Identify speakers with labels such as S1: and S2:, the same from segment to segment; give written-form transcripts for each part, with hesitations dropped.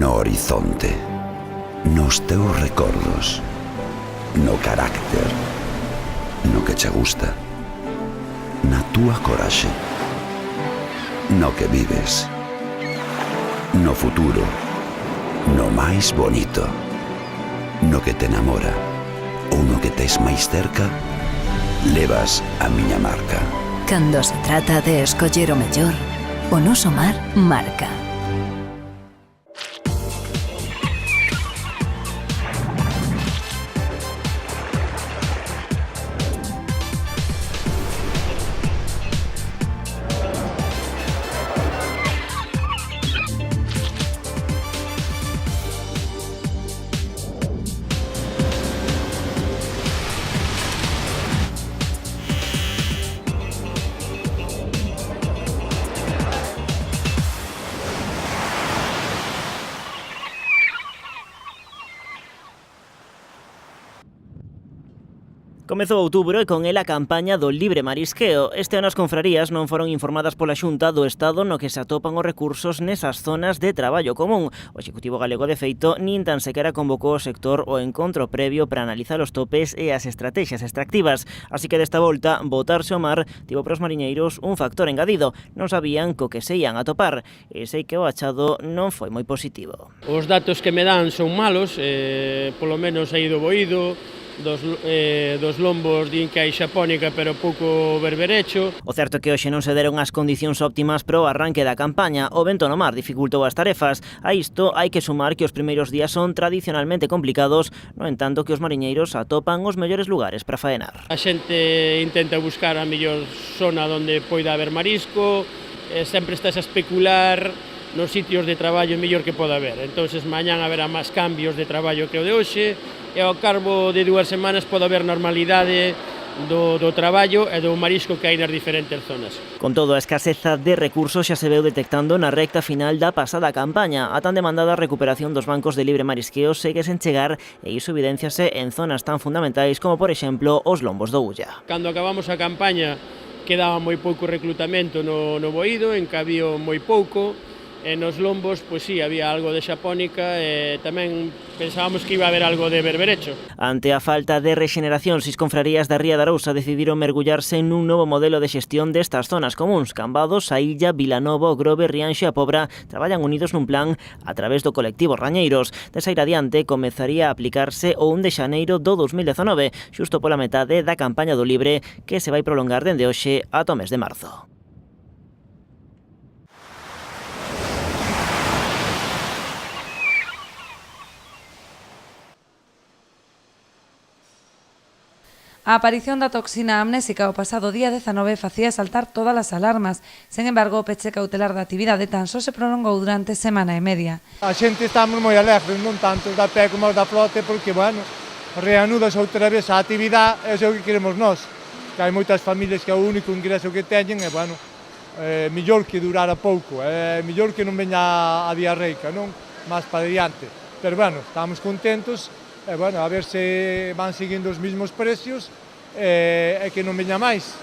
S1: no horizonte, nos teus recordos, no carácter, no que che gusta, na túa coraxe, no que vives, no futuro, no máis bonito, no que te enamora ou no que tes máis cerca, levas a miña marca.
S2: Cando se trata de escoller o mellor, o noso mar marca.
S3: Comezou outubro e con ela a campaña do libre marisqueo. Este ano as confrarías non foron informadas pola Xunta do estado no que se atopan os recursos nesas zonas de traballo común. O Executivo galego, de feito, nin tan sequera convocou o sector o encontro previo para analizar os topes e as estrategias extractivas. Así que desta volta, botarse ao mar tivo para os mariñeiros un factor engadido. Non sabían co que se ian a topar e sei que o achado non foi moi positivo.
S4: Os datos que me dan son malos, polo menos hai do boído, dos lombos din que hai xapónica pero pouco berberecho.
S3: O certo é que hoxe non se deron as condicións óptimas para o arranque da campaña. O vento no mar dificultou as tarefas. A isto hai que sumar que os primeiros días son tradicionalmente complicados, no entanto que os mariñeiros atopan os mellores lugares para faenar.
S4: A xente intenta buscar a mellor zona onde poida haber marisco, sempre estás a especular nos sitios de traballo mellor que poda haber. Entonces mañán haberá máis cambios de traballo que o de hoxe, e ao carbo de 2 semanas pode haber normalidade do traballo e do marisco que hai nas diferentes zonas.
S3: Con todo, a escaseza de recursos xa se veu detectando na recta final da pasada campaña. A tan demandada recuperación dos bancos de libre marisqueo segue sen chegar e iso evidenciase en zonas tan fundamentais como, por exemplo, os lombos do Ulla.
S4: Cando acabamos a campaña quedaba moi pouco reclutamento no boído, en Cabío moi pouco. E nos lombos, pois sí, había algo de xapónica e tamén pensábamos que iba a haber algo de berberecho.
S3: Ante a falta de rexeneración, 6 confrarías da Ría de Arousa decidiron mergullarse nun novo modelo de xestión destas zonas comuns. Cambados, A Illa, Vilanova, O Grove, Rianxo e a Pobra traballan unidos nun plan a través do colectivo Rañeiros. Desa ir adiante, comezaría a aplicarse o 1 de xaneiro do 2019, xusto pola metade da campaña do libre, que se vai prolongar dende hoxe ata o mes de marzo.
S5: A aparición da toxina amnésica o pasado día 19 facía saltar todas as alarmas. Sen embargo, o peche cautelar da actividade tan só se prolongou durante semana e media.
S6: A xente estamos moi alegres, non tanto os da pé como os da flote, porque, bueno, reanudas outra vez a actividade, é o que queremos nós. Que hai moitas familias que é o único ingreso que teñen, e, bueno, mellor que durara pouco, mellor que non veña a diarreica, non? Más para diante. Pero, bueno, estamos contentos. E, bueno, a ver se van seguindo os mesmos precios e que non veña máis.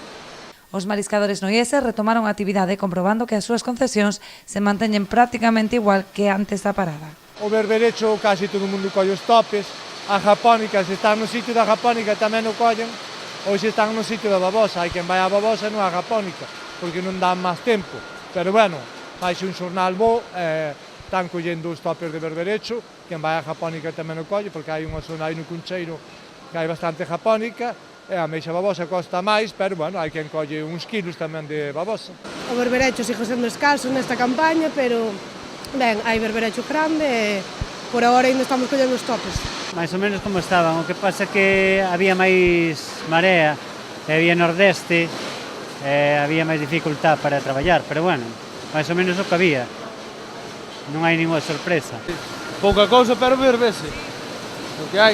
S5: Os mariscadores noienses retomaron a actividade comprobando que as súas concesións se manteñen prácticamente igual que antes da parada.
S6: O berberecho casi todo o mundo colle os topes, a japónica, se están no sitio da japónica tamén o collen, ou se están no sitio da babosa, hai quen vai á babosa e non á japónica, porque non dan máis tempo. Pero, bueno, faixe un xornal bo, están collendo os topes de berberecho, quen vai á japónica tamén o colle, porque hai unha zona aí no Cuncheiro que hai bastante japónica, e a meixa babosa costa máis, pero, bueno, hai quen colle uns kilos tamén de babosa.
S7: O berberecho sigue sendo escaso nesta campaña, pero, ben, hai berberecho grande e por agora ainda estamos collendo os topes.
S8: Mais ou menos como estaban, o que pasa que había máis marea, e había nordeste, e había máis dificultad para traballar, pero, bueno, máis ou menos o que había. Non hai ninguna sorpresa.
S6: Pouca cousa, pero verbese, o que hai.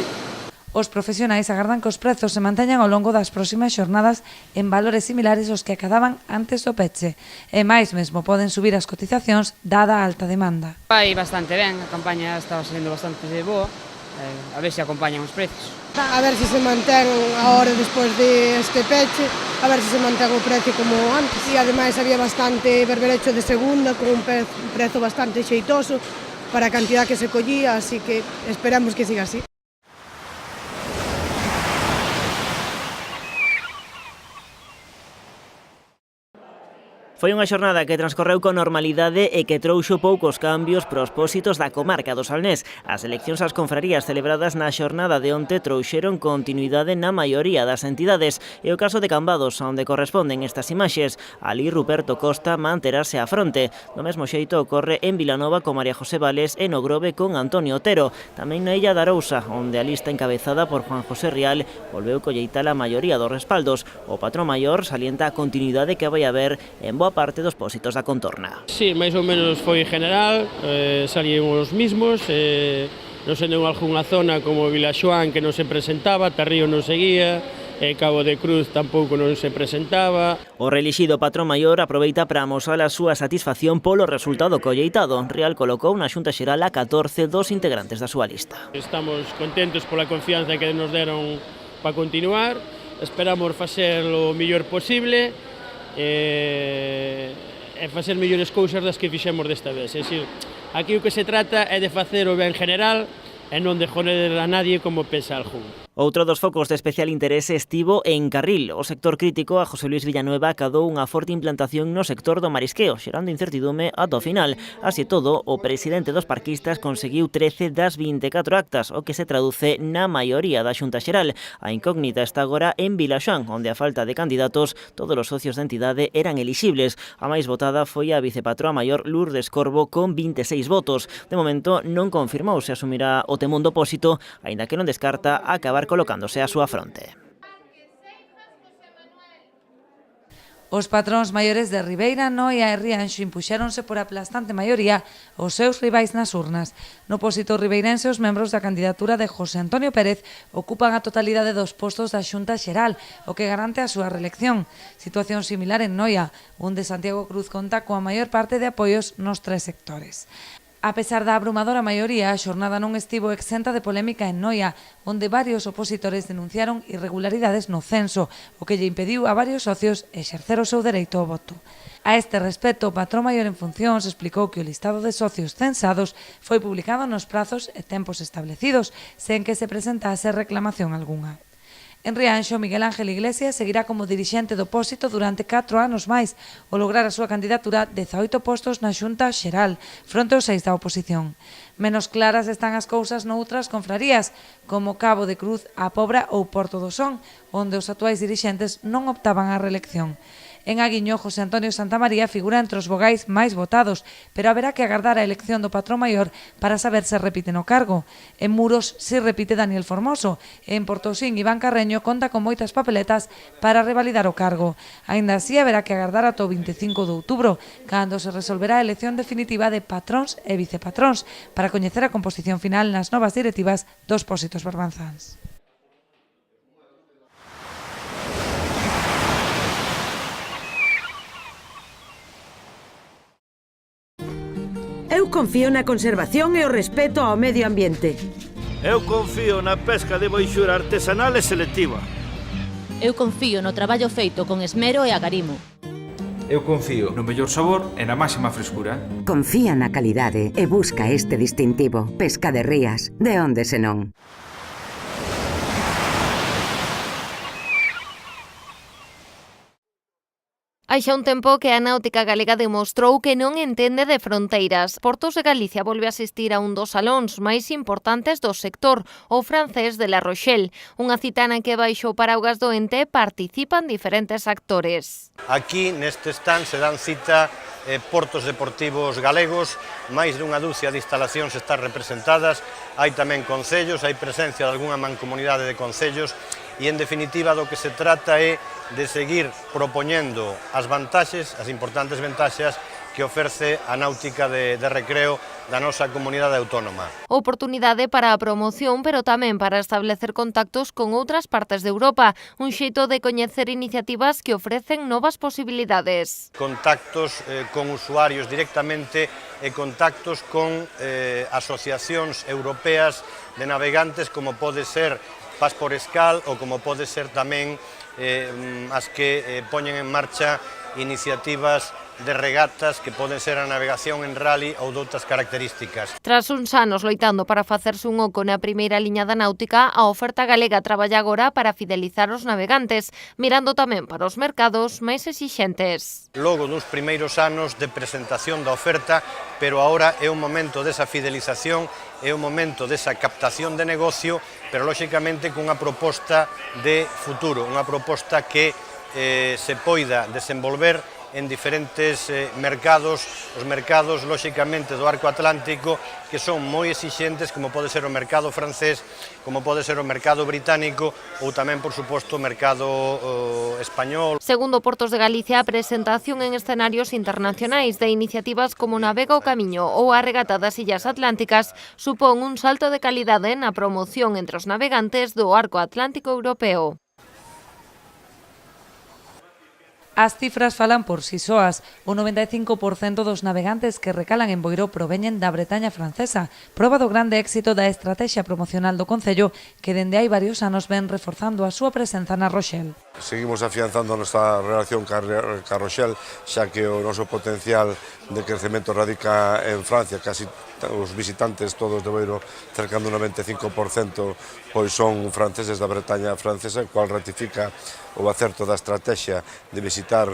S5: Os profesionais agardan que os prezos se manteñan ao longo das próximas xornadas en valores similares aos que acadaban antes do peche. E máis mesmo poden subir as cotizacións dada a alta demanda.
S9: Vai bastante ben, a campaña está sendo bastante boa, a ver se acompañan os precios.
S7: A ver se se mantén agora despois deste peche, a ver se se mantén o precio como antes. E ademais había bastante berberecho de segunda, con un prezo bastante xeitoso, para a cantidad que se collía, así que esperamos que siga así.
S3: Foi unha xornada que transcorreu con normalidade e que trouxo poucos cambios prospósitos da comarca do Salnés. As eleccións ás confrarías celebradas na xornada de onte trouxeron continuidade na maioría das entidades e o caso de Cambados, onde corresponden estas imaxes. Ali Ruperto Costa manterase á fronte. Do mesmo xeito ocorre en Vilanova con María José Vales e no Grove con Antonio Otero. Tamén na Illa de Arousa, onde a lista encabezada por Juan José Rial volveu colleitar a maioría dos respaldos. O patrón maior salienta a continuidade que vai haber en boa parte dos pósitos da contorna.
S4: Sí, máis ou menos foi general, salían os mismos, non sendo en algunha zona como Vilaxoán que non se presentaba, Tarrío non seguía, Cabo de Cruz tampouco non se presentaba.
S3: O reelixido patrón maior aproveita para amosar a súa satisfacción polo resultado colleitado. Real colocou na Xunta Xeral a 14 dos integrantes da súa lista.
S4: Estamos contentos pola confianza que nos deron para continuar, esperamos facer o mellor posible, e facer mellores cousas das que fixemos desta vez. É dicir, aquí o que se trata é de facer o ben general e non de joder a nadie como pensa algún.
S3: Outro dos focos de especial interese estivo en Carril. O sector crítico a José Luis Villanueva acadou unha forte implantación no sector do marisqueo, xerando incertidume ata o final. Así todo, o presidente dos parquistas conseguiu 13 das 24 actas, o que se traduce na maioría da Xunta Xeral. A incógnita está agora en Vilaxoán, onde a falta de candidatos, todos os socios da entidade eran elixibles. A máis votada foi a vicepatroa maior Lourdes Corbo con 26 votos. De momento non confirmou se asumirá o temón do pósito, aínda que non descarta acabar colocándose á súa fronte.
S5: Os patróns maiores de Ribeira, Noia e Rianxo impuxéronse por aplastante maioría os seus rivais nas urnas. No pósito ribeirense, os membros da candidatura de José Antonio Pérez ocupan a totalidade dos postos da Xunta Xeral, o que garante a súa reelección. Situación similar en Noia, onde Santiago Cruz conta coa maior parte de apoios nos tres sectores. A pesar da abrumadora maioría, a xornada non estivo exenta de polémica en Noia, onde varios opositores denunciaron irregularidades no censo, o que lle impediu a varios socios exercer o seu dereito ao voto. A este respecto, o patrón maior en funcións explicou que o listado de socios censados foi publicado nos prazos e tempos establecidos, sen que se presentase reclamación algunha. En Rianxo, Miguel Ángel Iglesias seguirá como dirixente do pósito durante 4 anos máis, ao lograr a súa candidatura 18 postos na Xunta Xeral, fronte aos 6 da oposición. Menos claras están as cousas noutras confrarías, como Cabo de Cruz, A Pobra ou Porto do Son, onde os actuais dirixentes non optaban á reelección. En Aguiño, José Antonio Santamaría figura entre os vogais máis votados, pero haberá que agardar a elección do patrón maior para saber se repite no cargo. En Muros se repite Daniel Formoso, e en Portosín Iván Carreño conta con moitas papeletas para revalidar o cargo. Aínda así, haberá que agardar ata o 25 de outubro, cando se resolverá a elección definitiva de patróns e vicepatróns, para coñecer a composición final nas novas directivas dos pósitos barbanzáns.
S10: Eu confío na conservación e o respeto ao medio ambiente.
S11: Eu confío na pesca de boixura artesanal e selectiva.
S12: Eu confío no traballo feito con esmero e agarimo.
S13: Eu confío no mellor sabor e na máxima frescura.
S14: Confía na calidade e busca este distintivo. Pesca de Rías, de onde senón.
S15: Hai xa un tempo que a náutica galega demostrou que non entende de fronteiras. Portos de Galicia volve a asistir a un dos salóns máis importantes do sector, o francés de La Rochelle, unha cita na que baixo o paraugas do ente participan diferentes actores.
S16: Aquí neste stand se dan cita portos deportivos galegos, máis dunha dúcia de instalacións están representadas, hai tamén concellos, hai presencia de algunha mancomunidade de concellos e, en definitiva, do que se trata é de seguir propoñendo as vantaxes, as importantes ventaxes que ofrece a náutica de recreo da nosa comunidade autónoma.
S15: Oportunidade para a promoción, pero tamén para establecer contactos con outras partes de Europa, un xeito de coñecer iniciativas que ofrecen novas posibilidades.
S16: Contactos con usuarios directamente e contactos con asociacións europeas de navegantes como pode ser Pas por Escal ou como pode ser tamén as que poñen en marcha iniciativas de regatas que poden ser a navegación en rally ou doutras características.
S15: Tras uns anos loitando para facerse un oco na primeira liña da náutica, a oferta galega traballa agora para fidelizar os navegantes, mirando tamén para os mercados máis exixentes.
S16: Logo dos primeiros anos de presentación da oferta, pero agora é un momento desa fidelización, é un momento desa captación de negocio, pero lóxicamente cunha proposta de futuro, unha proposta que se poida desenvolver en diferentes mercados, os mercados, lóxicamente, do arco atlántico, que son moi exixentes, como pode ser o mercado francés, como pode ser o mercado británico, ou tamén, por suposto, o mercado español.
S15: Segundo Portos de Galicia, a presentación en escenarios internacionais de iniciativas como Navega o Camiño ou a Regata das Illas Atlánticas supón un salto de calidade na promoción entre os navegantes do arco atlántico europeo.
S5: As cifras falan por si soas. O 95% dos navegantes que recalan en Boiro proveñen da Bretaña francesa, proba do grande éxito da estrategia promocional do Concello, que dende hai varios anos ven reforzando a súa presenza na Rochelle.
S17: Seguimos afianzando a nosa relación ca Rochelle, xa que o noso potencial de crecemento radica en Francia. Casi os visitantes todos de Boiro, cerca do 95%, pois son franceses da Bretaña francesa, cual ratifica o acerto da estrategia de visitar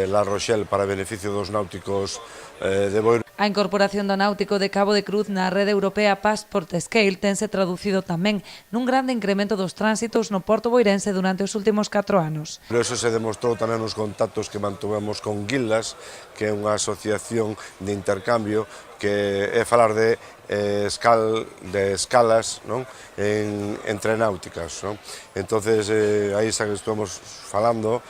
S17: La Rochelle para beneficio dos náuticos de Boiro.
S5: A incorporación do náutico de Cabo de Cruz na rede europea Passport Scale tense traducido tamén nun grande incremento dos tránsitos no porto boirense durante os últimos 4 anos.
S17: Pero eso se demostrou tamén nos contactos que mantuvemos con Guildas, que é unha asociación de intercambio que é falar de escalas, non? Entre náuticas, non? Entonces, aí estamos falando,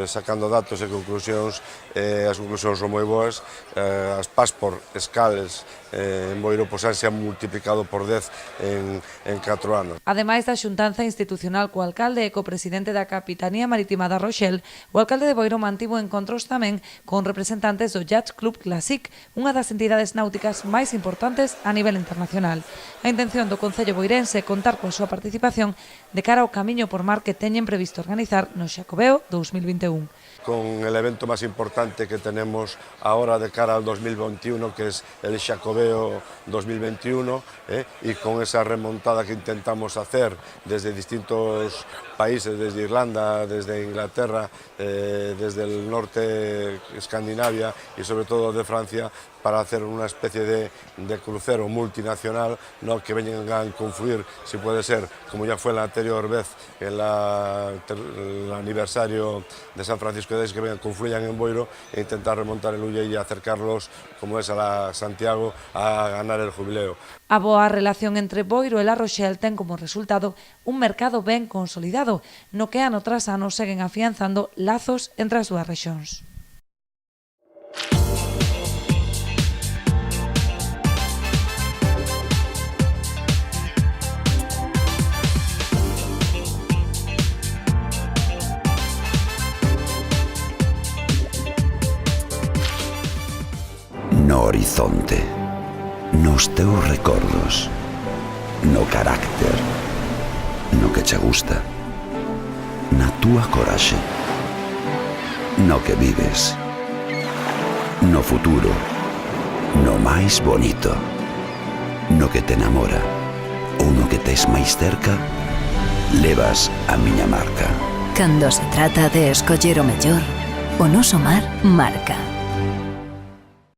S17: sacando datos e conclusións, as conclusións son moi boas, as Passport Scales en Boiro se han multiplicado por 10 en 4 anos.
S5: Ademais da xuntanza institucional co alcalde e co presidente da Capitanía Marítima da Rochelle, o alcalde de Boiro mantivo encontros tamén con representantes do Yacht Club Classic, unha das entidades náuticas máis importantes a nivel internacional. A intención do Concello boirense é contar coa súa participación de cara ao camiño por mar que teñen previsto organizar no Xacobeo 2021.
S17: Con el evento más importante que tenemos ahora de cara al 2021, que es el Xacobeo 2021, y con esa remontada que intentamos hacer desde distintos países, desde Irlanda, desde Inglaterra, desde el norte Escandinavia y sobre todo de Francia, para hacer una especie de crucero multinacional, ¿no? Que vengan a confluir, si puede ser, como ya fue la anterior vez, en el aniversario de San Francisco de Asís, que vengan, confluyan en Boiro e intentar remontar el Ulle y acercarlos, como es a la Santiago, a ganar el jubileo.
S5: A boa relación entre Boiro e La Rochelle ten como resultado un mercado ben consolidado, no que ano tras ano seguen afianzando lazos entre as dúas rexións.
S1: No horizonte, nos teus recordos, no carácter, no que che gusta, na túa coraxe, no que vives, no futuro, no máis bonito, no que te enamora ou no que tes máis cerca, levas a miña marca.
S2: Cando se trata de escoller o mellor, o noso mar marca.